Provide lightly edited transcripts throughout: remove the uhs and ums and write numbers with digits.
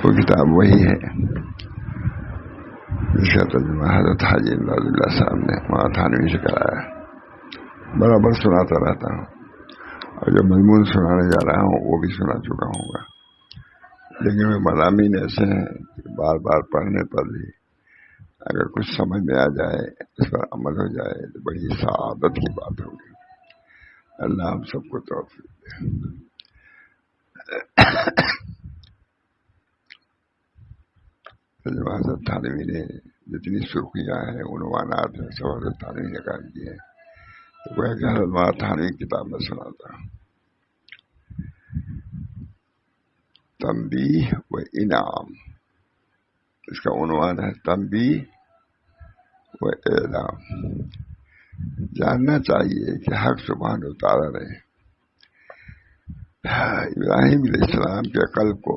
وہ کتاب وہی ہے جس کا ترجمہ حضرت حاجی امداد اللہ صاحب نے وہاں تھانوی سے کرایا. برابر سناتا رہتا ہوں، اور جو مضمون سنانے جا رہا ہوں وہ بھی سنا چکا ہوں گا، لیکن وہ مضامین ایسے ہیں کہ بار بار پڑھنے پر بھی اگر کچھ سمجھ میں آ جائے، اس پر عمل ہو جائے تو بڑی سعادت کی بات ہوگی. اللہ ہم سب کو توفیق دے. حضرت تھانوی نے جتنی سرخیاں ہیں، عنوانات ہیں، سب حضرت تھانوی نے کام کیے ہیں. تو وہ کہ حضرت تھانوی کتاب میں سناتا ہوں. تنبیہ و انعام، اس کا عنوان ہے تنبیہ و اعلام. جاننا چاہیے کہ حق سبحانہ و تعالی نے ابراہیم علیہ السلام کے قلب کو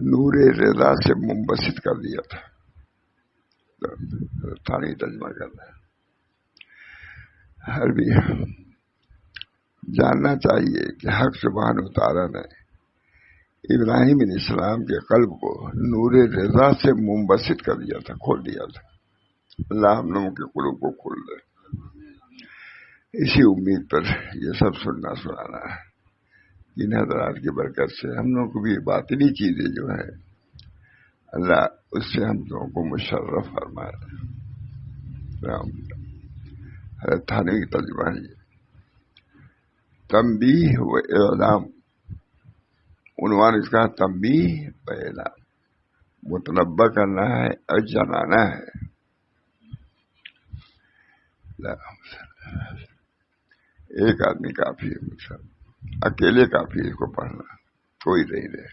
نور رضا سے منبسط کر دیا تھا. تھانوی ترجمہ کرنا ہے عربی. جاننا چاہیے کہ حق سبحانہ و تعالی نے ابراہیم علیہ السلام کے قلب کو نور رضا سے منبسط کر دیا تھا، کھول دیا تھا. اللہ ہم لوگوں کے قلوب کو کھول دے. اسی امید پر یہ سب سننا سنانا ہے. ان حضرات کی برکت سے ہم لوگوں کو بھی باطنی چیزیں جو ہے اللہ اس سے ہم لوگوں کو مشرف فرمائے. حضرت تھانوی کی ترجمہ ہے تنبیہ و اعلام. عنوان اس کا تنبیہ و اعلام، متنبہ کرنا ہے اور جنانا ہے. ایک آدمی کافی ہے، اکیلے کافی ہے اس کو پڑھنا، کوئی نہیں رہے.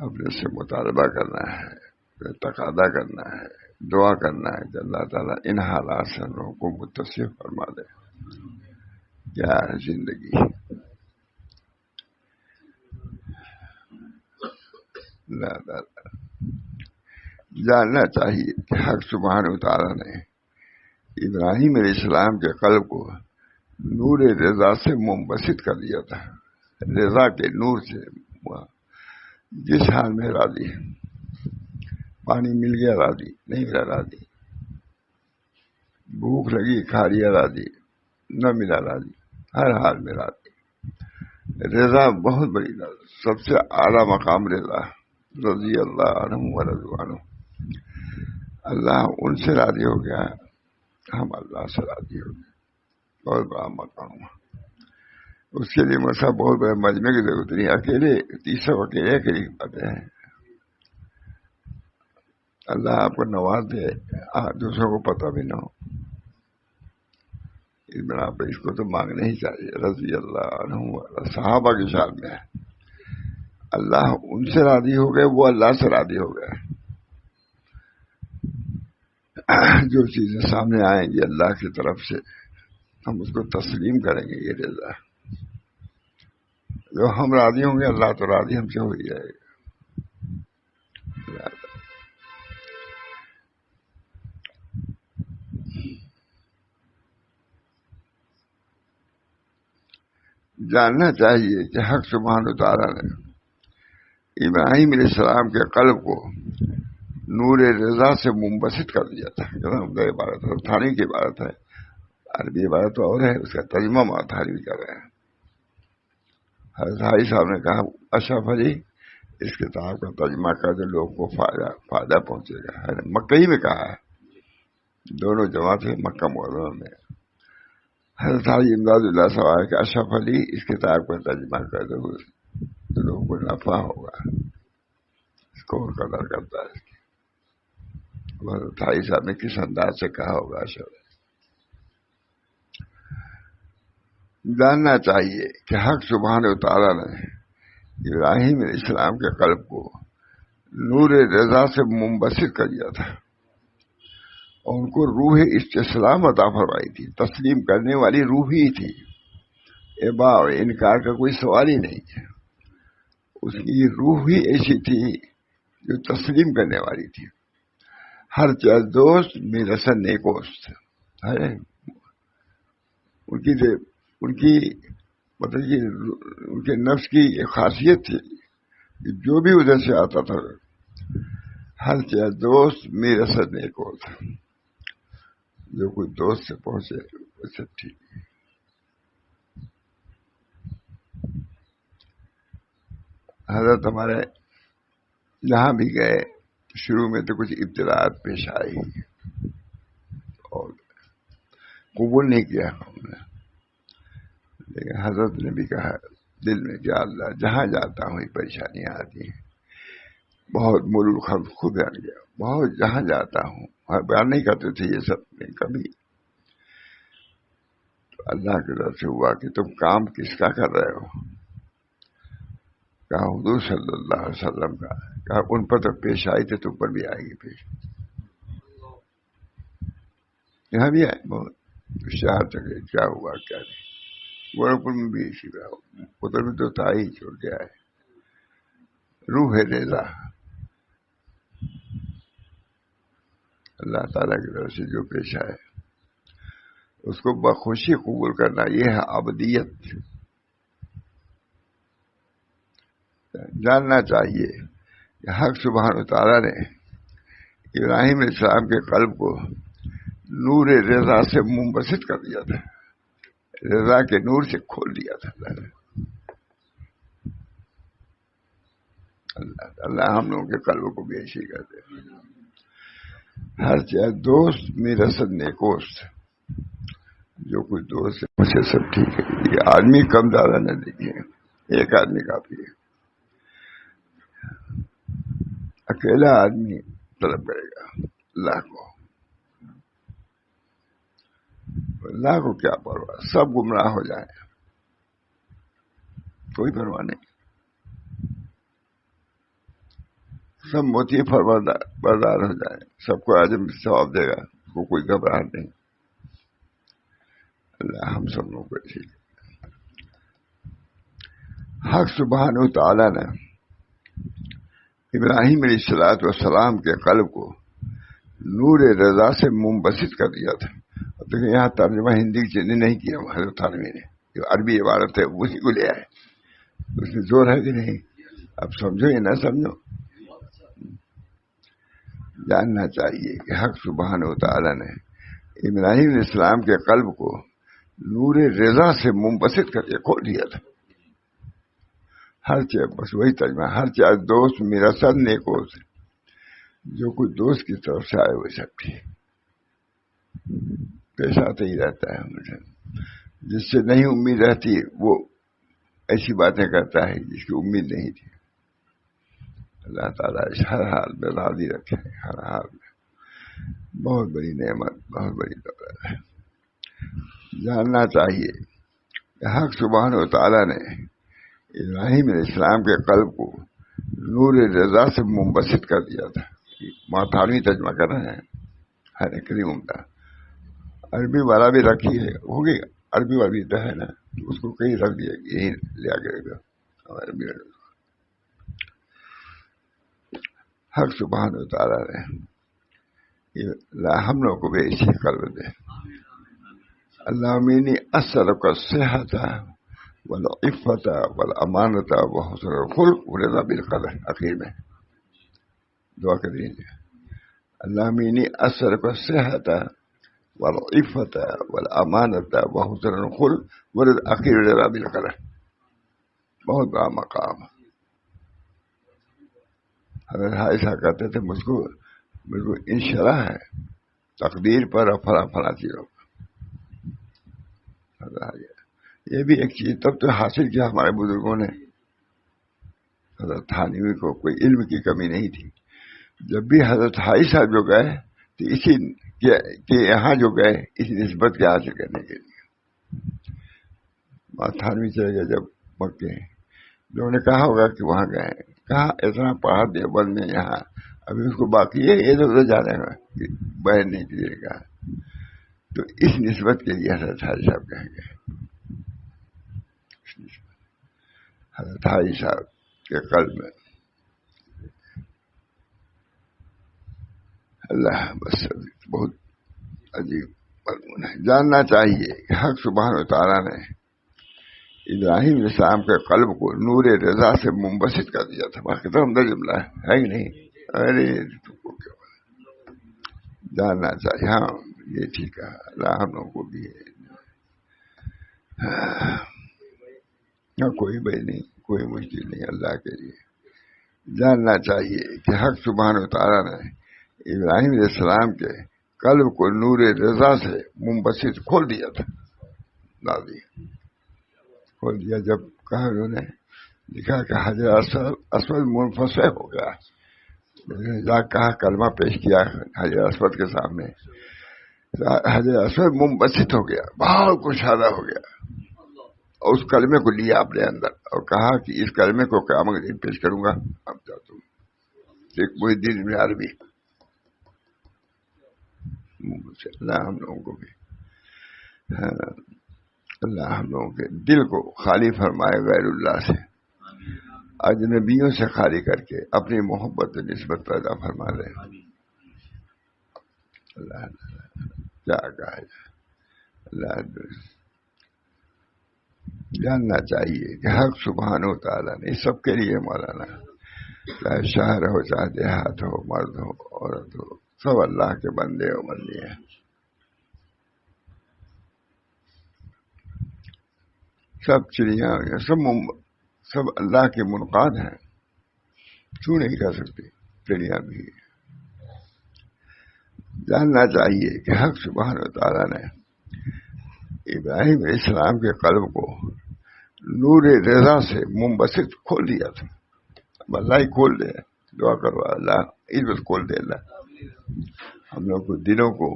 اپنے سے مطالبہ کرنا ہے، تقاضا کرنا ہے، دعا کرنا ہے کہ اللہ تعالیٰ ان حالات سے ہم لوگوں کو متصف فرما دے. کیا ہے زندگی. جاننا چاہیے کہ حق سبحانہ و تعالیٰ نے ابراہیم علیہ السلام کے قلب کو نور رضا سے منبسط کر دیا تھا. رضا کے نور سے، جس حال میں راضی ہے. پانی مل گیا راضی، نہیں ملا راضی. بھوک لگی کھا لیا راضی، نہ ملا راضی. ہر حال میں راضی. رضا بہت بڑی رضا، سب سے اعلیٰ مقام رضا. رضی اللہ عنہم و رضوا عنہ. اللہ ان سے راضی ہو گیا، ہم اللہ سے راضی ہو گئے. بہت بڑا مقام. اس کے لیے مسئلہ بہت بڑے مجمع کی ضرورت نہیں. اکیلے 30 اکیلے اکیلی باتیں ہیں. اللہ آپ کو نواز دے، دوسروں کو پتہ بھی نہ ہو. اس بنا پہ اس کو تو مانگنا ہی چاہیے. رضی اللہ عنہ صحابہ کی شان میں ہے. اللہ ان سے راضی ہو گئے، وہ اللہ سے راضی ہو گئے. جو چیزیں سامنے آئیں گی اللہ کی طرف سے ہم اس کو تسلیم کریں گے. یہ رضا جو ہم راضی ہوں گے، اللہ تو راضی ہم سے ہو ہی جائے گا. جاننا چاہیے کہ حق سبحانہ وتعالی نے ابراہیم علیہ السلام کے قلب کو نور رضا سے منبسط کر دیا تھا. عبارت ہے، تھانوی کی عبارت ہے. عربی عبارت تو اور ہے، اس کا ترجمہ تھانوی کر رہے ہیں. حضرت حاجی صاحب نے کہا اشرف علی اس کتاب کا ترجمہ کر دے، لوگوں کو فائدہ پہنچے گا. مکہ ہی میں کہا ہے، دونوں جماعت ہے مکہ معظمہ میں. حضرت حاجی امداد اللہ صاحب کہ اشرف علی اس کتاب کا ترجمہ کر دے تو لوگوں کو نفع ہوگا. اس کو اور قدر کرتا ہے. حضرت حاجی صاحب نے کس انداز سے کہا ہوگا. اشرف جاننا چاہیے کہ حق سبحانہ وتعالی نے ابراہیم علیہ السلام کے قلب کو نور رضا سے منبسط کر دیا تھا، اور ان کو روح استسلام عطا فرمائی تھی. تسلیم کرنے والی روح ہی تھی. ابا اور انکار کا کوئی سوال ہی نہیں ہے. اس کی روح ہی ایسی تھی جو تسلیم کرنے والی تھی. ہر چیز دوست میرسن نیکوست ہے. ان کی مطلب یہ ان کے نفس کی ایک خاصیت تھی کہ جو بھی ادھر سے آتا تھا ہر چاہے دوست میرے سر نیک ہوتا، جو کوئی دوست سے پہنچے وہ سب ٹھیک۔ حضرت ہمارے جہاں بھی گئے شروع میں تو کچھ ابتلاءات پیش آئی اور قبول نہیں کیا ہم نے، لیکن حضرت نے بھی کہا دل میں کہ اللہ جہاں جاتا ہوں یہ پریشانیاں آتی ہیں، بہت ملک خود آ گیا، بہت جہاں جاتا ہوں، بیان نہیں کرتے تھے یہ سب میں کبھی، تو اللہ کی طرف سے ہوا کہ تم کام کس کا کر رہے ہو؟ کہا حضور صلی اللہ علیہ وسلم کا، کہا ان پر تو پیش آئی تھی تم پر بھی آئے گی پیش، یہاں بھی آئے بہت شہر تک کیا ہوا کیا نہیں، گورکھپور میں بھی اسی طرح ادھر بھی تو تھا ہی چھوڑ کے آئے، روح رضا اللہ تعالیٰ کی طرف سے جو پیش آئے اس کو بخوشی قبول کرنا، یہ ہے ابدیت۔ جاننا چاہیے کہ حق سبحانہ وتعالیٰ نے ابراہیم علیہ السلام کے قلب کو نور رضا سے منبسط کر دیا تھا، رضا کے نور سے کھول دیا تھا اللہ ہم لوگوں کے قلب کو بھی ایسی کر دے۔ ہر چاہے دوست میرا سب نیکوست، جو کوئی دوست ہے مجھے سب ٹھیک ہے۔ یہ آدمی کم زیادہ نہ دیکھیے، ایک آدمی کافی ہے، اکیلا آدمی طلب کرے گا اللہ کو کیا پرواہ، سب گمراہ ہو جائیں کوئی پرواہ نہیں، سب موتی بردار ہو جائیں، سب کو عجم ثواب دے گا، کو کوئی گھبراہٹ نہیں۔ اللہ ہم سب لوگوں کو ایسی حق سبحانہ وتعالیٰ نے ابراہیم علیہ السلام کے قلب کو نور رضا سے منبسط کر دیا تھا۔ دیکھیں یہاں ترجمہ ہندی کی چینی نہیں کیا حضرت تھانوی نے، جو عربی عبارت ہے اسی کو لے آئے، اس میں زور ہے کہ نہیں؟ اب سمجھو یا نہ سمجھو، جاننا چاہیے کہ حق سبحانہ وتعالیٰ نے ابراہیم علیہ السلام کے قلب کو نور رضا سے منبسط کر کے کھول دیا تھا۔ ہر چیز بس وہی ترجمہ، ہر چیز دوست میرا سر نیکو سے، جو کوئی دوست کی طرف سے آئے وہ سب ٹھیک پیش آتے ہی رہتا ہے مجھے، جس سے نہیں امید رہتی وہ ایسی باتیں کرتا ہے جس کی امید نہیں تھی۔ اللہ تعالیٰ اس ہر حال میں راضی رکھے، ہر حال میں بہت بڑی نعمت، بہت بڑی دولت ہے۔ جاننا چاہیے کہ حق سبحانہ وتعالیٰ نے ابراہیم علیہ السلام کے قلب کو نور رضا سے منبسط کر دیا تھا۔ ماتھانوی ترجمہ کر رہے ہیں، ہر ایک عمدہ عربی والا بھی رکھی ہے، ہوگی عربی والا بھی ہے نا، اس کو کہیں رکھ دیا، یہی لیا کرے گا عربی والا۔ حق سبحانہ وتعالیٰ نے ہم لوگ کو بھی اسی قلب دے۔ اللہم انی اسألک الصحۃ والعفۃ والامانۃ وحسن الخلق ورضا بالقدر، اخیر میں دعا کر دیجیے، اللہم انی اسألک الصحۃ والعفۃ والامانۃ وحسن الخلق ورضا، اخیر رضا بالقدر، بہت بڑا مقام۔ حضرت عائشہ کہتے تھے مجھ کو انشراح ہے تقدیر پر اور فلاں فلاں چیزوں پر۔ یہ بھی ایک چیز تب تو حاصل کیا ہمارے بزرگوں نے، حضرت تھانوی کو کوئی علم کی کمی نہیں تھی، جب بھی حضرت حائی صاحب جو گئے تو اسی کے یہاں جو گئے اس نسبت کے حاصل کرنے کے لیے۔ تھانوی چلے گئے جب مکے، لوگوں نے کہا ہوگا کہ وہاں گئے، کہا اتنا پڑھا دیوبند میں یہاں ابھی اس کو باقی ہے ادھر ادھر جانے کا بہن نہیں کیجیے گا، تو اس نسبت کے لیے حضرت حائی صاحب کہیں گے، حضرت حائی صاحب کے قلب میں اللہ بس بہت عجیب مضمون ہے۔ جاننا چاہیے کہ حق سبحانہ وتعالیٰ نے ابراہیم علیہ السلام کے قلب کو نور رضا سے منبسط کر دیا تھا. باقی تو ہمدر جملہ ہے کہ نہیں؟ ارے تم کو کیا جاننا چاہیے. ہاں یہ ٹھیک ہے. اللہ ہم لوگوں کو بھی کوئی بھائی نہیں، کوئی مشکل نہیں. اللہ کے لیے جاننا چاہیے کہ حق سبحانہ وتعالیٰ نے ابراہیم علیہ السلام کے قلب کو نور رضا سے منبسط کھول دیا تھا. کھول دیا. جب کہا انہوں نے لکھا کہ حجر اسود منفصل ہو گیا. جا کہا کلمہ پیش کیا حجر اسود کے سامنے، حجر اسود منبسط ہو گیا، بہت کشادہ ہو گیا. اور اس کلمے کو لیا اپنے اندر اور کہا کہ اس کلمے کو قیامت کے دن پیش کروں گا. اب جاتا ہوں. ایک محی الدین ابن عربی. اللہ ہم لوگوں کو بھی اللہ ہم لوگوں کے دل کو خالی فرمائے غیر اللہ سے، اجنبیوں سے خالی کر کے اپنی محبت و نسبت پیدا فرما لے. اللہ کیا کہا جائے. اللہ جاننا چاہیے کہ حق سبحانہ و تعالیٰ نے سب کے لیے مولانا، چاہے شہر ہو چاہے دیہات ہو، مرد ہو عورت ہو، سب اللہ کے بندے و بندی ہیں. سب چڑیاں سب اللہ کے منقاد ہیں. چھو نہیں کر سکتے. چڑیاں بھی. جاننا چاہیے کہ حق سبحانہ و تعالیٰ نے ابراہیم علیہ السلام کے قلب کو نور رضا سے منبسط کھول دیا تھا. اب اللہ ہی کھول دے. دعا کرو اللہ عزت کھول دے. اللہ ہم لوگ کو دلوں کو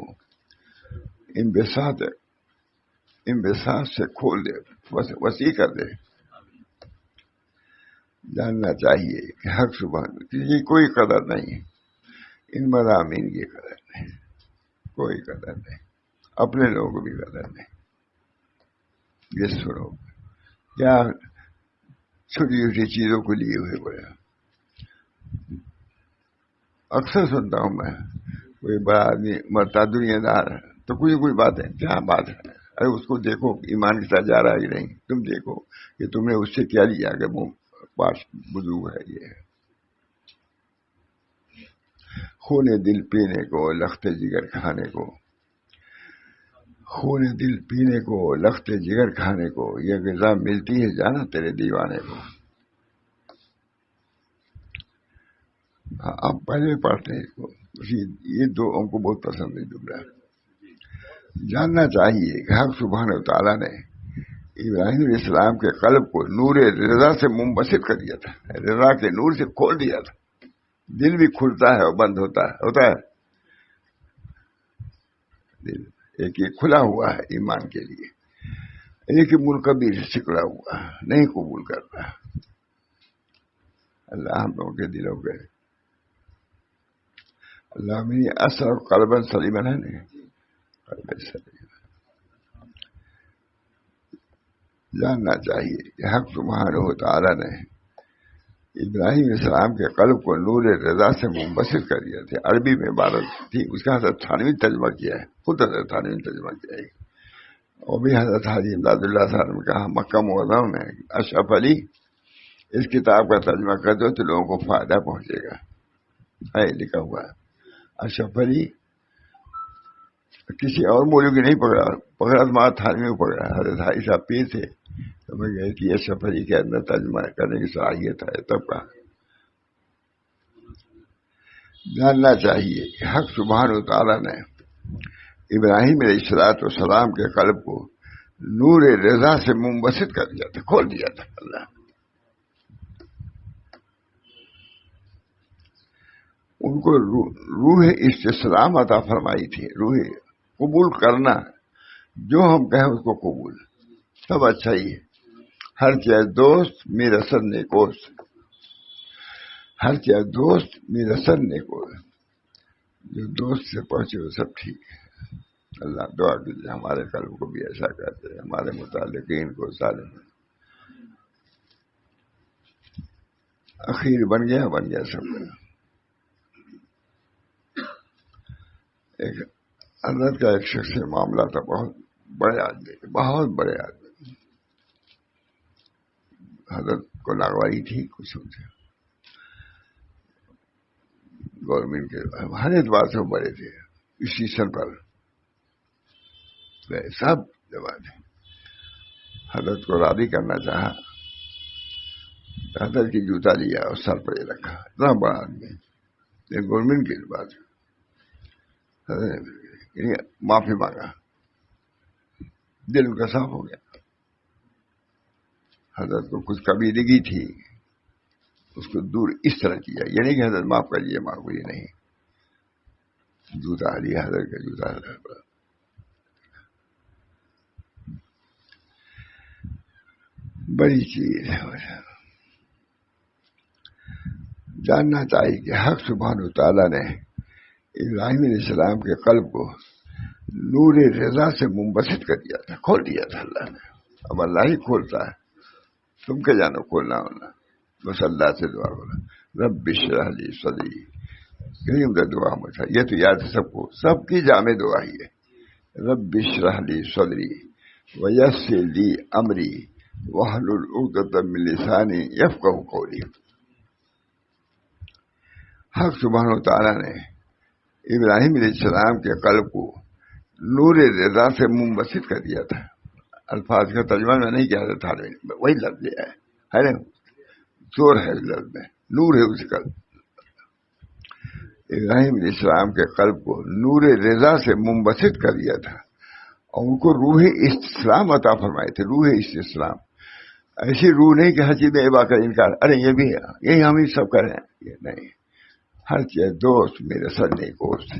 انبساط سے کھول دے، وسیع کر دے. جاننا چاہیے کہ حق سبحانہ کی کوئی قدر نہیں. ان مضامین کی قدر نہیں، کوئی قدر نہیں. اپنے لوگوں کو بھی قدر نہیں. یہ سنو کیا چھوٹی چھوٹی چیزوں کو لیے ہوئے بڑا. اکثر سنتا ہوں میں کوئی بڑا آدمی مرتا دنیا دار ہے تو کوئی بات ہے. کیا بات ہے؟ ارے اس کو دیکھو ایمان کے ساتھ جا رہا ہے کہ نہیں. تم دیکھو کہ تم نے اس سے کیا لیا کہ وہ پاس بزرگ ہے. یہ خون دل پینے کو لخت جگر کھانے کو، خون دل پینے کو لخت جگر کھانے کو، یہ غذا ملتی ہے جانا تیرے دیوانے کو. آپ پہلے پڑھتے ہیں یہ دو ہم کو بہت پسند ہے جملہ. جاننا چاہیے کہ حق سبحانہ و تعالیٰ نے ابراہیم علیہ السلام کے قلب کو نور رضا سے منبسط کر دیا تھا. رضا کے نور سے کھول دیا تھا. دل بھی کھلتا ہے اور بند ہوتا ہے. دل ایک یہ کھلا ہوا ہے ایمان کے لیے، ایک منقبر سکڑا ہوا نہیں قبول کرتا. اللہ ہم لوگوں کے دلوں کے اللہ میری اثر قلبا سلیما ہے نہیں. قلب سلیم. جاننا چاہیے کہ حق سبحانہ و تعالیٰ نے ابراہیم علیہ السلام کے قلب کو نور رضا سے منبسط کر دیا تھا. عربی میں عبارت تھی، اس کا حضرت تھانوی ترجمہ کیا ہے، خود حضرت تھانوی ترجمہ کیا ہے. اور بھی حضرت حاجی امداد اللہ صاحب نے کہا مکہ معظم میں اشرف علی اس کتاب کا ترجمہ کر دو تو لوگوں کو فائدہ پہنچے گا. ہے لکھا ہوا ہے. اشرف علی کسی اور مولوی نہیں پکڑا تو مارا تھانوی میں پکڑا. حضرت حاجی صاحب پیر تھے تو میں گئے کہ اشرف علی کے اندر ترجمہ کرنے کی صلاحیت ہے. تب کہا جاننا چاہیے کہ حق سبحانہ و تعالیٰ نے ابراہیم علیہ السلام کے قلب کو نور رضا سے منبسط کر دیا تھا، کھول دیا تھا. اللہ ان کو روح استسلام عطا فرمائی تھی. روح قبول کرنا، جو ہم کہیں اس کو قبول. سب اچھا ہی ہے. ہر چیز دوست میرا سر نیکوست، ہر چیز دوست میرا سر نیکوست. جو دوست سے پہنچے وہ سب ٹھیک ہے. اللہ دعا کیجیے ہمارے قلب کو بھی ایسا کرتے، ہمارے متعلقین کو سالم. اخیر بن گیا سب. ایک حضرت کا ایک شخص معاملہ تھا، بہت بڑے آدمی. حضرت کو ناگواری تھی کچھ سمجھے گورنمنٹ کے ہر اعتبار سے وہ بڑے تھے اسٹیشن پر سب جمع تھے. حضرت کو راضی کرنا چاہا حضرت کی جوتا لیا اور سر پر یہ رکھا. اتنا بڑا آدمی گورنمنٹ کی بات معافی مانگا, دل ان کا صاف ہو گیا. حضرت کو کچھ کبیرگی تھی اس کو دور اس طرح کیا, یہ نہیں کہ حضرت معاف کریے معاف کریے, نہیں. جوتا لیا حضرت کا جوتا بڑی چیز ہے. جاننا چاہیے کہ حق سبحانہ وتعالیٰ نے ابراہیم علیہ السلام کے قلب کو نور رضا سے منبسط کر دیا تھا, کھول دیا تھا اللہ نے. اب اللہ ہی کھولتا ہے, تم کے جانو کھولنا ہونا. بس اللہ سے دعا کرو, رب اشرح لی صدری. یہی ان کا دعا مجھا, یہ تو یاد ہے سب کو, سب کی جامع دعا ہی ہے. رب اشرح لی صدری ویسر لی امری واحلل عقدۃ من لسانی یفقہوا قولی. حق سبحانہ وتعالیٰ نے ابراہیم علیہ السلام کے قلب کو نور رضا سے منبسط کر دیا تھا. الفاظ کا ترجمہ میں نہیں کیا تھا, وہی لفظ ہے نا, زور ہے لفظ میں, نور ہے اس قلب. ابراہیم علیہ السلام کے قلب کو نور رضا سے منبسط کر دیا تھا اور ان کو روح استسلام عطا فرمائے تھے. روح استسلام, ایسی روح نہیں کہ ہر چیز میں عبا کا انکار, ارے یہ بھی ہے, یہی ہم ہی سب کریں, یہ نہیں. ہر چیز دوست میرے سر نہیں کوست,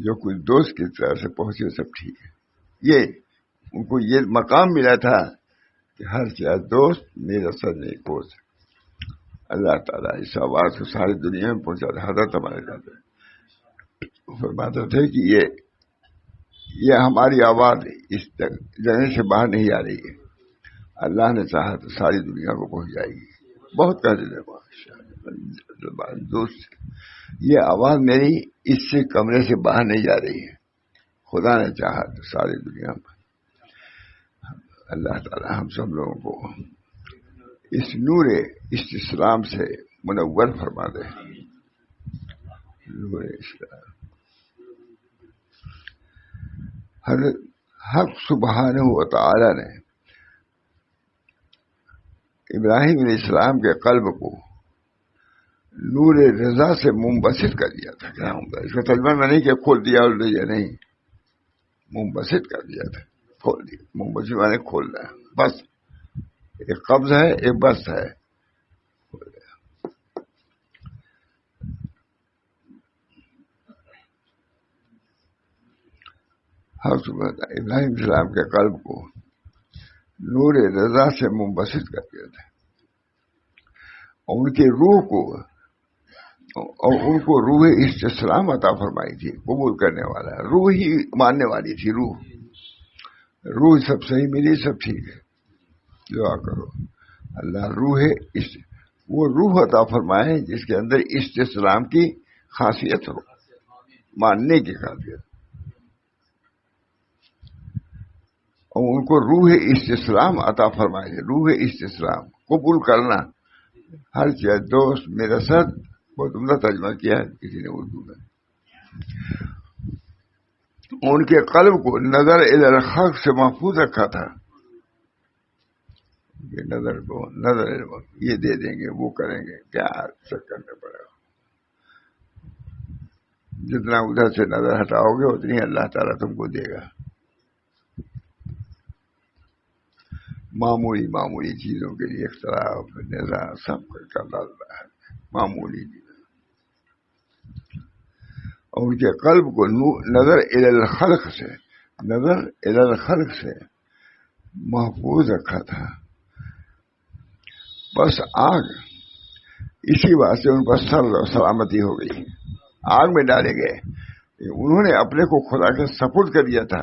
جو کچھ دوست کی طرح سے پہنچے سب ٹھیک ہے. یہ ان کو یہ مقام ملا تھا کہ ہر چیز دوست میرا سر نہیں کوست. اللہ تعالیٰ اس آواز کو ساری دنیا میں پہنچا تھا. حضرت ہمارے جاتے فرماتے تھے کہ یہ ہماری آواز اس جگہ سے باہر نہیں آ رہی ہے, اللہ نے چاہا تو ساری دنیا کو پہنچ جائے گی. بہت کہہ دیتے دوست, یہ آواز میری اس سے کمرے سے باہر نہیں جا رہی ہے, خدا نے چاہا تو ساری دنیا میں. اللہ تعالی ہم سب لوگوں کو اس نور استسلام سے منور فرما دے. نور اسلام. حق سبحانہ و تعالی نے ابراہیم علیہ السلام کے قلب کو نور رضا سے منبسط کر دیا تھا. کیا ہوگا اس کا ترجمہ میں نہیں کہ کھول دیا اور دیا, نہیں, منبسط کر دیا تھا, کھول دیا. منبسط میں نے کھولنا ہے, بس ایک قبض ہے ایک بس ہے. ابراہیم السلام کے قلب کو نور رضا سے منبسط کر دیا تھا اور ان کی روح کو اور ان کو روح استسلام عطا فرمائی تھی. قبول کرنے والا روح ہی ماننے والی تھی. روح سب صحیح ملی, سب ٹھیک ہے, دعا کرو اللہ وہ روح عطا فرمائے جس کے اندر استسلام کی خاصیت ہو, ماننے کی خاصیت, اور ان کو روح استسلام عطا فرمائے. روح استسلام, قبول کرنا. ہر چیز دوست میرا سر, بہت عمدہ ترجمہ کیا ہے کسی نے اردو میں. ان کے قلب کو نظر الی الخلق سے محفوظ رکھا تھا. نظر کو نظر یہ دے دیں گے وہ کریں گے, کیا سب کرنا پڑے گا. جتنا ادھر سے نظر ہٹاؤ گے اتنی اللہ تعالیٰ تم کو دے گا. معمولی چیزوں کے لیے اختلاف نظام سب کا لازمہ ہے, معمولی چیز. اور ان کے قلب کو نظر الی الخلق سے محفوظ رکھا تھا. بس آگ, اسی واسطے ان پر سلامتی ہو گئی, آگ میں ڈالے گئے. انہوں نے اپنے کو خدا کے سپرد کر دیا تھا,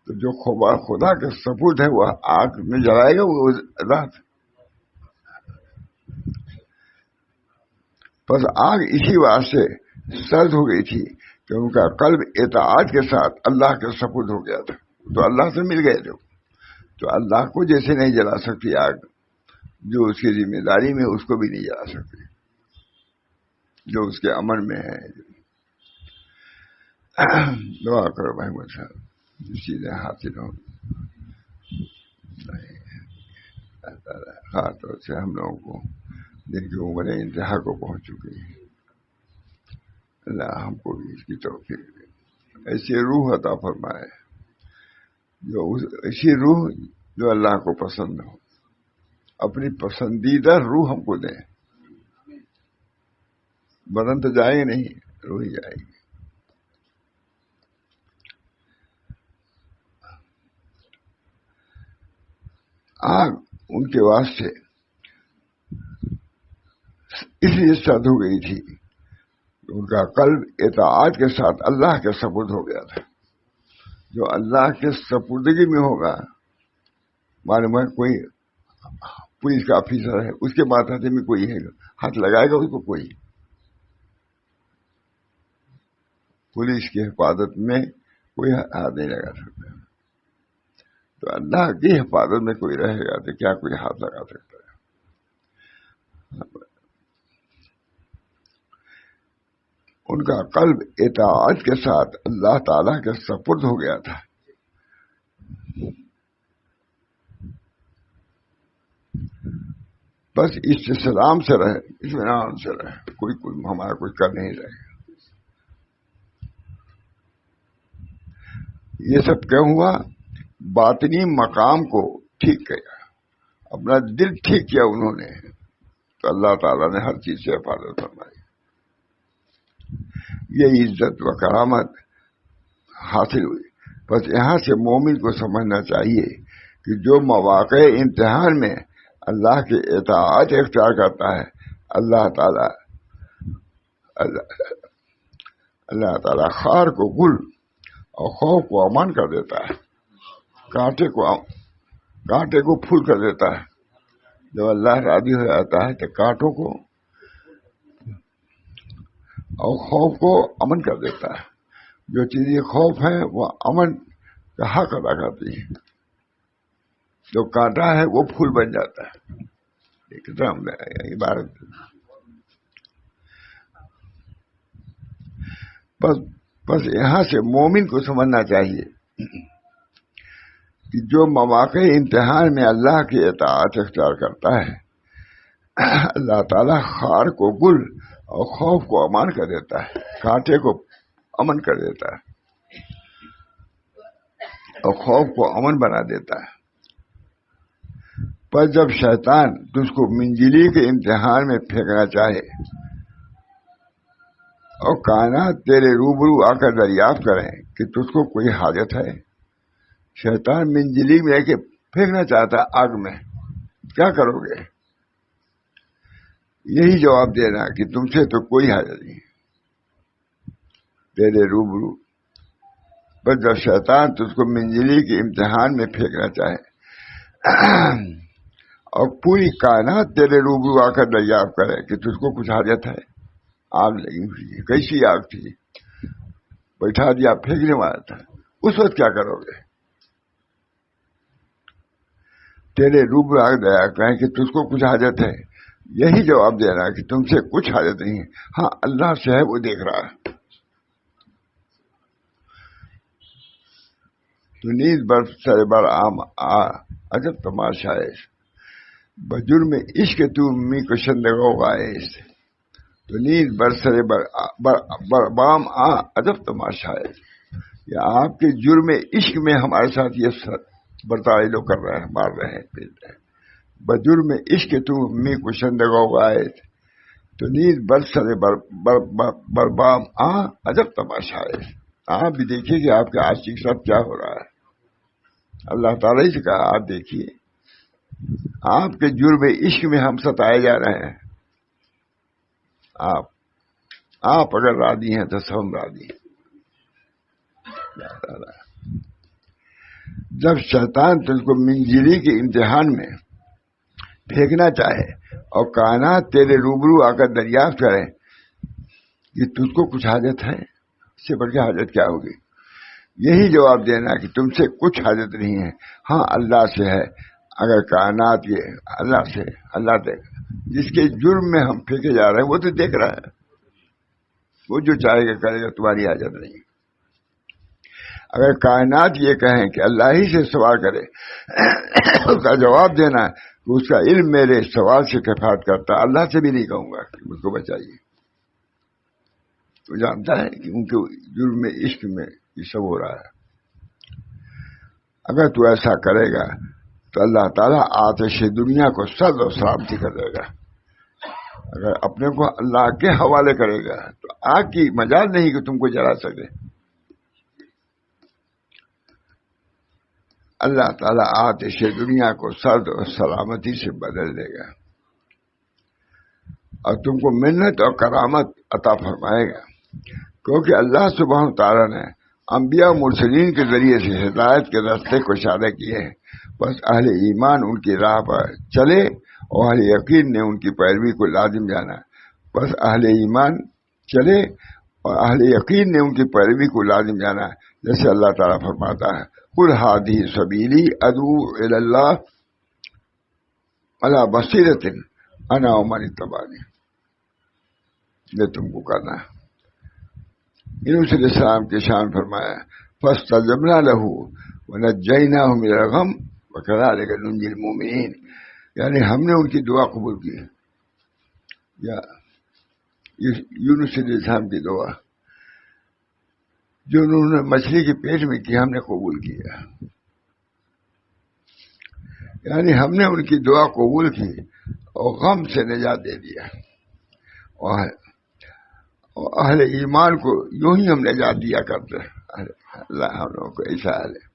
تو جو خدا کے سپرد ہے وہ آگ میں جلائے گا وہ رات. بس آگ اسی واسطے سرد ہو گئی تھی کہ ان کا قلب اطاعت کے ساتھ اللہ کے سپرد ہو گیا تھا. تو اللہ سے مل گئے تھے, تو اللہ کو جیسے نہیں جلا سکتی آگ, جو اس کی ذمہ داری میں اس کو بھی نہیں جا سکتے، جو اس کے امر میں ہے۔ دعا کرو محمد صاحب چیزیں حاصل ہوں۔ خاص طور سے ہم لوگوں کو جن کی عمریں انتہا کو پہنچ چکی ہیں، اللہ ہم کو بھی اس کی توفیق دے، ایسی روح عطا فرمائے، ایسی روح جو اللہ کو پسند ہو، اپنی پسندیدہ روح ہم کو دیں۔ بدن تو جائے گی نہیں، روح ہی جائے گی۔ آگ ان کے واسطے اس لیے سرد ہو گئی تھی، ان کا قلب اطاعت کے ساتھ اللہ کے سپرد ہو گیا تھا۔ جو اللہ کے سپردگی میں ہوگا، معلوم ہے کوئی پولیس کا آفیسر ہے، اس کے ماتحت میں کوئی ہے، ہاتھ لگائے گا اس کو کوئی؟ پولیس کی حفاظت میں کوئی ہاتھ نہیں لگا سکتا، تو اللہ کی حفاظت میں کوئی رہے گا تو کیا کوئی ہاتھ لگا سکتا ہے؟ ان کا قلب اطاعت کے ساتھ اللہ تعالی کے سپرد ہو گیا تھا۔ بس استسلام سے رہے، اطمینان سے رہے، کوئی ہمارا کچھ کر نہیں رہے۔ یہ سب کیوں ہوا؟ باطنی مقام کو ٹھیک کیا، اپنا دل ٹھیک کیا انہوں نے، تو اللہ تعالیٰ نے ہر چیز سے حفاظت فرمائی۔ یہ عزت و کرامت حاصل ہوئی۔ بس یہاں سے مومن کو سمجھنا چاہیے کہ جو مواقع امتحان میں اللہ کی اطاعت اختیار کرتا ہے، اللہ تعالیٰ خار کو گل اور خوف کو امن کر دیتا ہے، کانٹے کو پھول کر دیتا ہے۔ جب اللہ راضی ہو جاتا ہے تو کانٹوں کو اور خوف کو امن کر دیتا ہے۔ جو چیزیں خوف ہے وہ امن کا حق ادا کرتی ہے، جو کانٹا ہے وہ پھول بن جاتا ہے۔ عبارت بس یہاں سے مومن کو سمجھنا چاہیے کہ جو مواقع امتحان میں اللہ کی اطاعت اختیار کرتا ہے، اللہ تعالیٰ خار کو گل اور خوف کو امان کر دیتا ہے، کانٹے کو امن کر دیتا ہے اور خوف کو امن بنا دیتا ہے۔ پر جب شیطان تجھ کو منجلی کے امتحان میں پھینکنا چاہے اور کائنات تیرے روبرو آ کر دریافت کریں کہ تجھ کو کوئی حاجت ہے، شیطان منجلی میں لے کے پھینکنا چاہتا ہے آگ میں، کیا کرو گے؟ یہی جواب دینا کہ تم سے تو کوئی حاجت نہیں تیرے روبرو۔ بس جب شیطان تجھ کو منجلی کے امتحان میں پھینکنا چاہے اور پوری کائنات تیرے روبرو آ کر دریافت کرے کہ تجھ کو کچھ حاجت ہے، آگ لگی ہوئی ہے، کیسی آگ تھی، بیٹھا دیا پھینکنے والا تھا، اس وقت کیا کرو گے؟ تیرے روبرو آ کر دریافت کرے کہ تجھ کو کچھ حاجت ہے، یہی جواب دینا کہ تم سے کچھ حاجت نہیں ہے، ہاں اللہ سے ہے، وہ دیکھ رہا ہے۔ تو نیز برف سر بر عام عجب تماشا ہے، بجرم عشق تو می کشندگو گائے، تو نیز بر سر بام عجب تماشا ہے۔ یا آپ کے جرم عشق میں ہمارے ساتھ یہ برتائی لوگ کر رہے ہیں، مار رہے ہیں، پھر رہے ہیں۔ بجرم عشق تو می کشندگو گائے، تو نیز بر سر بربام عجب تماشا ہے۔ آپ بھی دیکھیے کہ آپ کے عاشق کے ساتھ کیا ہو رہا ہے۔ اللہ تعالیٰ ہی سے کہا آپ دیکھیے، آپ کے جرم عشق میں ہم ستائے جا رہے ہیں، آپ اگر راضی ہیں تو سب راضی ہیں۔ جب شیطان تجھ کو منجلی کے امتحان میں پھینکنا چاہے اور کائنات تیرے روبرو آ کر دریافت کرے کہ تجھ کو کچھ حاجت ہے، اس سے بڑھ کے حاجت کیا ہوگی؟ یہی جواب دینا کہ تم سے کچھ حاجت نہیں ہے، ہاں اللہ سے ہے، اگر کائنات یہ اللہ دیکھ جس کے جرم میں ہم پھینکے جا رہے ہیں وہ تو دیکھ رہا ہے، وہ جو چاہے گا کرے گا، تمہاری حاجت نہیں۔ اگر کائنات یہ کہیں کہ اللہ ہی سے سوال کرے اس کا جواب دینا ہے کہ اس کا علم میرے سوال سے کفایت کرتا، اللہ سے بھی نہیں کہوں گا کہ مجھ کو بچائیے۔ تو جانتا ہے کہ ان کے جرم میں، عشق میں یہ سب ہو رہا ہے۔ اگر تو ایسا کرے گا تو اللہ تعالیٰ آتش دنیا کو سرد و سلامتی کر دے گا۔ اگر اپنے کو اللہ کے حوالے کرے گا تو آگ کی مجال نہیں کہ تم کو جلا سکے۔ اللہ تعالیٰ آتش دنیا کو سرد و سلامتی سے بدل دے گا اور تم کو منت اور کرامت عطا فرمائے گا، کیونکہ اللہ سبحانہ تعالیٰ نے انبیاء مرسلین کے ذریعے سے ہدایت کے راستے کو اشارہ کیے ہیں، بس اہل ایمان ان کی راہ پر چلے اور اہل یقین نے ان کی پیروی کو لازم جانا۔ بس اہل ایمان چلے اور اہل یقین نے ان کی پیروی کو لازم جانا، جیسے اللہ تعالیٰ فرماتا ہے قل ھذہ سبیلی ادعو الی اللہ علی بصیرۃ انا ومن اتبعنی۔ یہ تم کو کرنا ہے۔ یونس علیہ السلام کے شان فرمایا فاستجبنا لہ ونجیناہ من الغم وکذلک ننجی المؤمنین، یعنی ہم نے ان کی دعا قبول کی۔ یا یونس علیہ السلام کی دعا جو انہوں نے مچھلی کے پیٹ میں کی، ہم نے قبول کیا، یعنی ہم نے ان کی دعا قبول کی اور غم سے نجات دے دیا، اور اہل ایمان کو یوں ہی ہم نجات دیا کرتے ہیں۔ اللہ ہم لوگوں کو ایسا حال ہے۔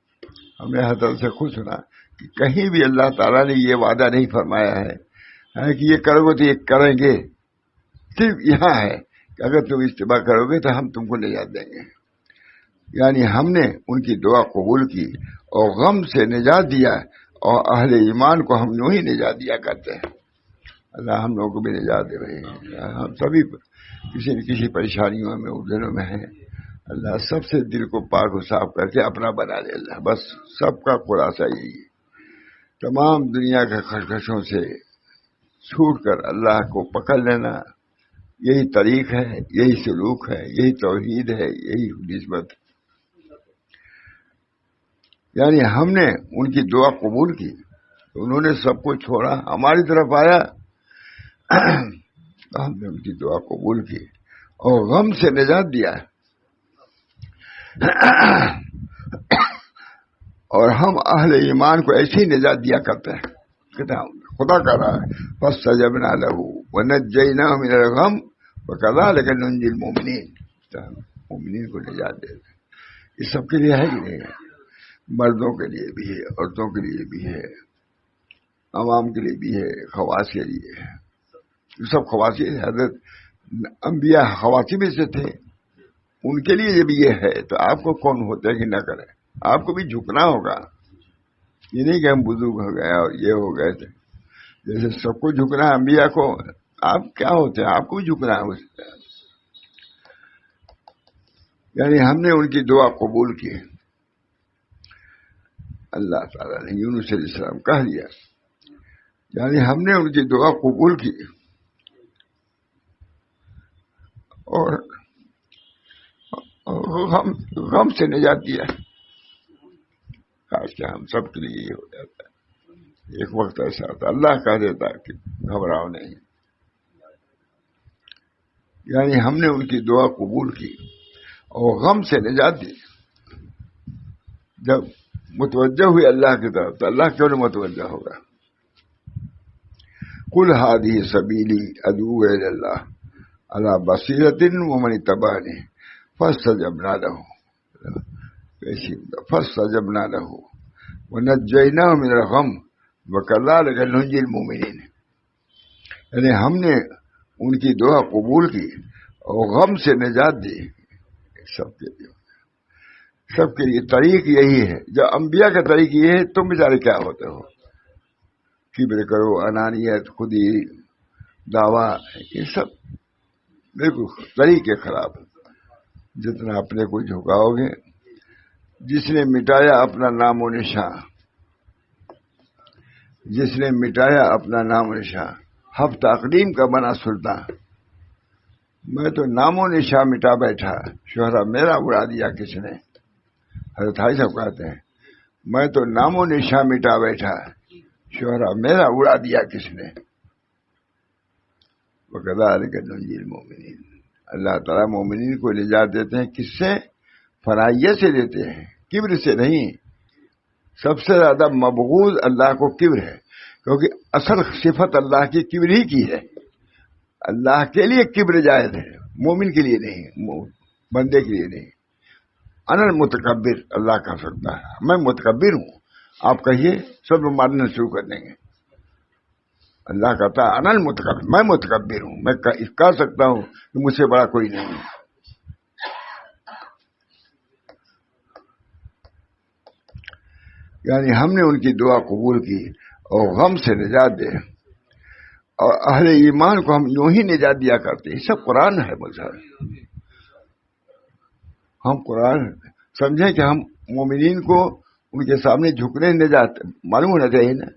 ہم نے حضرت سے خود سنا کہ کہیں بھی اللہ تعالیٰ نے یہ وعدہ نہیں فرمایا ہے کہ یہ کرو گے تو یہ کریں گے، صرف یہاں ہے کہ اگر تم اتباع کرو گے تو ہم تم کو نجات دیں گے۔ یعنی ہم نے ان کی دعا قبول کی اور غم سے نجات دیا، اور اہل ایمان کو ہم یوں ہی نجات دیا کرتے ہیں۔ اللہ ہم لوگوں کو بھی نجات دے رہے ہیں۔ ہم سبھی کسی نہ کسی پریشانیوں میں الجھنوں میں ہیں، اللہ سب سے دل کو پاک و صاف کر کے اپنا بنا دے۔ اللہ بس سب کا خلاصہ یہی ہے، تمام دنیا کے خشخشوں سے چھوٹ کر اللہ کو پکڑ لینا، یہی طریق ہے، یہی سلوک ہے، یہی توحید ہے، یہی نسبت۔ یعنی ہم نے ان کی دعا قبول کی، انہوں نے سب کچھ چھوڑا، ہماری طرف آیا، ہم نے ان کی دعا قبول کی اور غم سے نجات دیا، اور ہم اہل ایمان کو ایسی نجات دیا کرتے ہیں۔ خدا کہہ رہا ہے فاستجبنا لہ ونجیناہ من الغم وکذلک ننجی المؤمنین، مومنین کو نجات دے دیں۔ یہ سب کے لیے ہے کہ نہیں؟ مردوں کے لیے بھی ہے، عورتوں کے لیے بھی ہے، عوام کے لیے بھی ہے، خواص کے لیے ہے۔ سب خواص، حضرت انبیاء خواص میں سے تھے، ان کے لیے جب یہ ہے تو آپ کو کون ہوتا ہے کہ نہ کرے؟ آپ کو بھی جھکنا ہوگا۔ یہ نہیں کہ ہم بزرگ ہو گئے اور یہ ہو گئے تھے، جیسے سب کو جھکنا ہے انبیاء کو، آپ کیا ہوتے ہیں؟ آپ کو بھی جھکنا ہے۔ یعنی ہم نے ان کی دعا قبول کی۔ اللہ تعالیٰ نے یونس علیہ السلام کہہ دیا، یعنی ہم نے ان کی دعا قبول کی اور غم سے نجات دیا۔ کاش کہ ہم سب کے لیے یہ ہو جاتا ہے۔ ایک وقت ایسا ہوتا اللہ کہہ دیتا کہ گھبراؤ نہیں، یعنی ہم نے ان کی دعا قبول کی اور غم سے نجات دی۔ جب متوجہ ہوئی اللہ کی طرف تو اللہ کیوں نہیں متوجہ ہوگا؟ قل ھذہ سبیلی ادعو الی اللہ علی بصیرۃ ومن اتبعنی فاستجبنا لہ ونجیناہ من الغم وکذلک ننجی المؤمنین۔ یعنی ہم نے ان کی دعا قبول کی اور غم سے نجات دی۔ سب کے لیے طریق یہی ہے۔ جب انبیاء کا طریق یہ ہے، تم بیچارے کیا ہوتے ہو؟ کبر کرو، انانیت، خودی، دعویٰ، یہ سب بالکل طریقے خراب۔ جتنا اپنے کو جھکاؤ گے، جس نے مٹایا اپنا نام و نشان، جس نے مٹایا اپنا نام و نشان، حب تقدیم کا بنا سلطان، میں تو نام و نشان مٹا بیٹھا، شہرا میرا اڑا دیا کس نے۔ حضرت حاجی صاحب کہتے ہیں میں تو نام و نشان مٹا بیٹھا، شہرا میرا اڑا دیا کس نے۔ وَكَذَلِكَ نُنْجِي الْمُؤْمِنِينَ، اللہ تعالیٰ مومنین کو نجات دیتے ہیں، کس سے؟ فنائیت سے دیتے ہیں، کبر سے نہیں۔ سب سے زیادہ مبغوض اللہ کو کبر ہے، کیونکہ اصل صفت اللہ کی کبر ہی کی ہے۔ اللہ کے لیے کبر جائز ہے، مومن کے لیے نہیں، بندے کے لیے نہیں۔ انا المتکبر، اللہ کہہ سکتا ہے میں متکبر ہوں، آپ کہیے سب ماننا شروع کر دیں گے۔ اللہ کہتا ہے انا المتکبر، میں متکبر ہوں، میں کہہ سکتا ہوں کہ مجھ سے بڑا کوئی نہیں۔ یعنی ہم نے ان کی دعا قبول کی اور غم سے نجات دے، اور اہل ایمان کو ہم یوں ہی نجات دیا کرتے ہیں۔ سب قرآن ہے مظہر، ہم قرآن سمجھیں کہ ہم مومنین کو ان کے سامنے جھکنے نجات معلوم ہونا چاہیے نا۔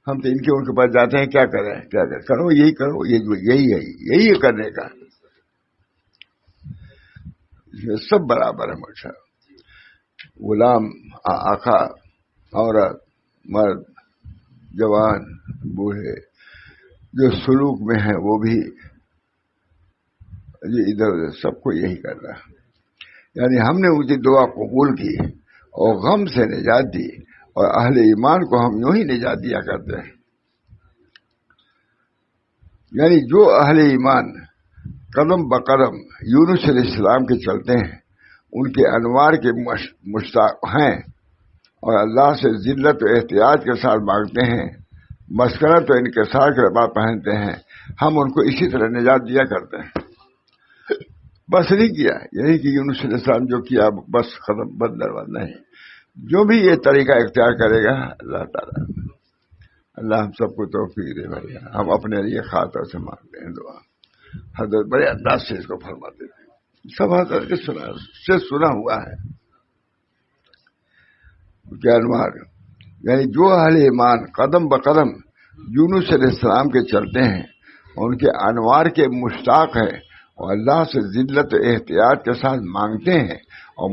ہم تو ان کے پاس جاتے ہیں، کیا کریں کیا کریں، کرو یہی کرو، یہی ہے کرنے کا، اس میں سب برابر ہے مجھے، غلام، آقا، عورت، مرد، جوان، بوڑھے، جو سلوک میں ہیں وہ بھی، یہ ادھر ادھر سب کو یہی کرنا ہے۔ یعنی ہم نے ان کی دعا قبول کی اور غم سے نجات دی، اور اہل ایمان کو ہم یوں ہی نجات دیا کرتے ہیں۔ یعنی جو اہل ایمان قدم بقدم یونس علیہ السلام کے چلتے ہیں، ان کے انوار کے مشتاق ہیں، اور اللہ سے ذلت و احتیاط کے ساتھ مانگتے ہیں، مسکنت و انکسار کے لباس پہنتے ہیں، ہم ان کو اسی طرح نجات دیا کرتے ہیں۔ بس نہیں کیا، یہی کہ یونس علیہ السلام جو کیا بس ختم، بند دربند نہیں۔ جو بھی یہ طریقہ اختیار کرے گا اللہ تعالیٰ، اللہ ہم سب کو توفیق دے بھائی۔ ہم اپنے لیے خاطر سے مانگتے ہیں دعا، حضرت بڑے انداز سے اس کو فرماتے ہیں، سب حضرت کے سنا ہوا ہے کیا انوار۔ یعنی جو اہل ایمان قدم بقدم یونس علیہ السلام کے چلتے ہیں، ان کے انوار کے مشتاق ہیں، اور اللہ سے ذلت و احتیاط کے ساتھ مانگتے ہیں، اور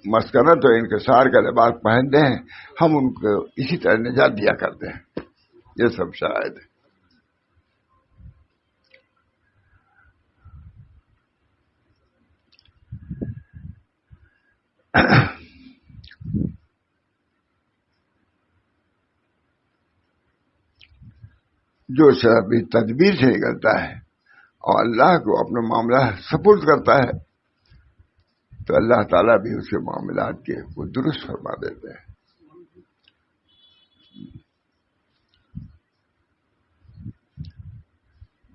مسکنت و انکسار کا لباس پہنتے ہیں، ہم ان کو اسی طرح نجات دیا کرتے ہیں۔ یہ سب شاید ہے۔ جو شخص تدبیر سے نکلتا ہے اور اللہ کو اپنا معاملہ سپرد کرتا ہے، تو اللہ تعالیٰ بھی اس کے معاملات کے وہ درست فرما دیتے ہیں۔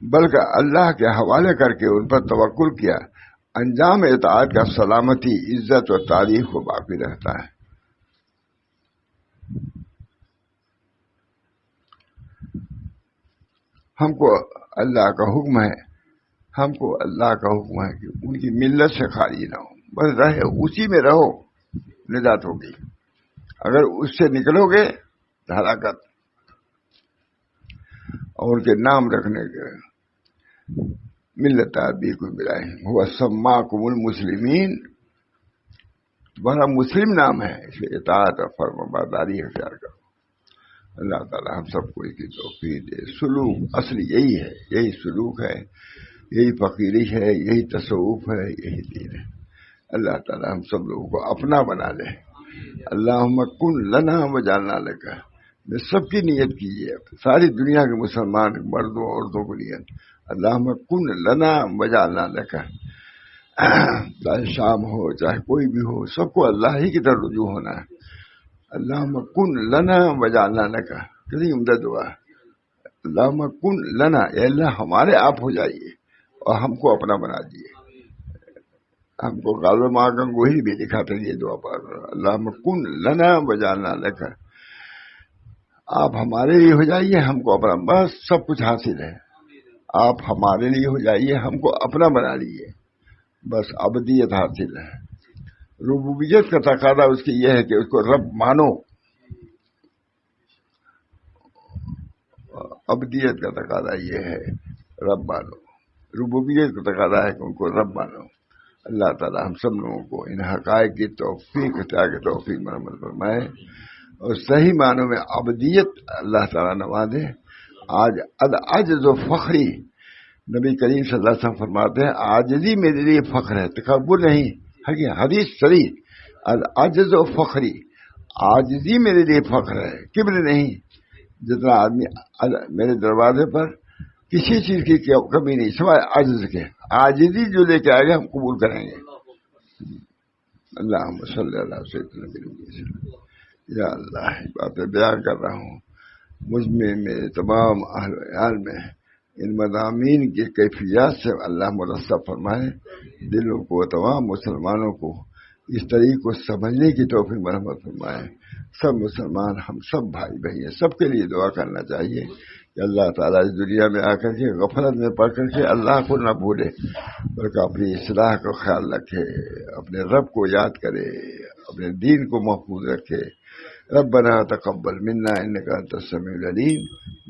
بلکہ اللہ کے حوالے کر کے ان پر توکل کیا، انجام اطاعت کا سلامتی، عزت و تعریف کو باقی رہتا ہے۔ ہم کو اللہ کا حکم ہے، ہم کو اللہ کا حکم ہے کہ ان کی ملت سے خالی نہ ہو، بس رہے اسی میں رہو، نجات ہوگی۔ اگر اس سے نکلو گے تو ہلاکت۔ اور ان کے نام رکھنے کے ملت بھی کو ملائے، وہ سماکم المسلمین، بڑا مسلم نام ہے، اس لیے اطاعت اور فرمانبرداری اختیار کرو۔ اللہ تعالیٰ ہم سب کو اس کی توفیق دے۔ سلوک اصلی یہی ہے، یہی سلوک ہے، یہی فقیری ہے، یہی تصوف ہے، یہی دین ہے۔ اللہ تعالیٰ ہم سب لوگوں کو اپنا بنا لے۔ اللہم کن لنا وجعلنا لک، میں سب کی نیت کیجیے، ساری دنیا کے مسلمان مردوں عورتوں کو نیت، اللہم کن لنا وجعلنا لک، چاہے شام ہو چاہے کوئی بھی ہو، سب کو اللہ ہی کی طرف رجوع ہونا ہے۔ اللہم کن لنا وجعلنا لک، کتنی عمدہ دعا ہے۔ اللہم کن لنا، اے اللہ ہمارے آپ ہو جائیے اور ہم کو اپنا بنا دیجیے۔ ہم کو غالب ماں گنگوہی بھی دکھاتے یہ دعا پڑھ، اللہم کن لنا وجعلنا لک، آپ ہمارے لیے ہو جائیے، ہم کو اپنا، بس سب کچھ حاصل ہے۔ آپ ہمارے لیے ہو جائیے، ہم کو اپنا بنا لیجیے، بس ابدیت حاصل ہے۔ ربوبیت کا تقاضا اس کی یہ ہے کہ اس کو رب مانو، ابدیت کا تقاضا یہ ہے رب مانو، ربوبیت کا تقاضا ہے کہ ان کو رب مانو۔ اللہ تعالی ہم سب لوگوں کو ان حقائق کی توفیق میں عمل فرمائے اور صحیح معنوں میں عبدیت اللہ تعالیٰ نوازے۔ آج عجز و فخری، نبی کریم صلی اللہ علیہ وسلم فرماتے ہیں عاجزی میرے لیے فخر ہے، تکبر نہیں۔ حدیث صریح، عجز و فخری، عاجزی میرے لیے فخر ہے، کبر نہیں۔ جتنا آدمی میرے دروازے پر کسی چیز کی کمی نہیں سوائے عجز کے، عاجزی جو لے کے آئے گا ہم قبول کریں گے۔ اللہم صلی اللہ سیدنا محمد۔ یا اللہ باتیں بیان کر رہا ہوں، مجھ میں میرے تمام اہل و عیال میں ان مضامین کی کیفیات سے اللہ مرصع فرمائے، دلوں کو تمام مسلمانوں کو اس طریق کو سمجھنے کی توفیق مرحمت فرمائے۔ سب مسلمان ہم سب بھائی بہن ہیں، سب کے لیے دعا کرنا چاہیے کہ اللہ تعالیٰ اس دنیا میں آ کر کے غفلت میں پڑ کر کے اللہ کو نہ بھولے بلکہ اپنی اصلاح کا خیال رکھے، اپنے رب کو یاد کرے، اپنے دین کو محفوظ رکھے۔ ربنا تقبل منا انك انت السميع العليم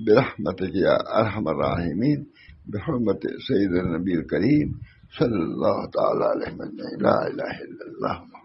برحمتك يا ارحم الراحمين بحرمة سيد النبي الكريم صلى الله تعالى عليه وسلم لا اله الا الله۔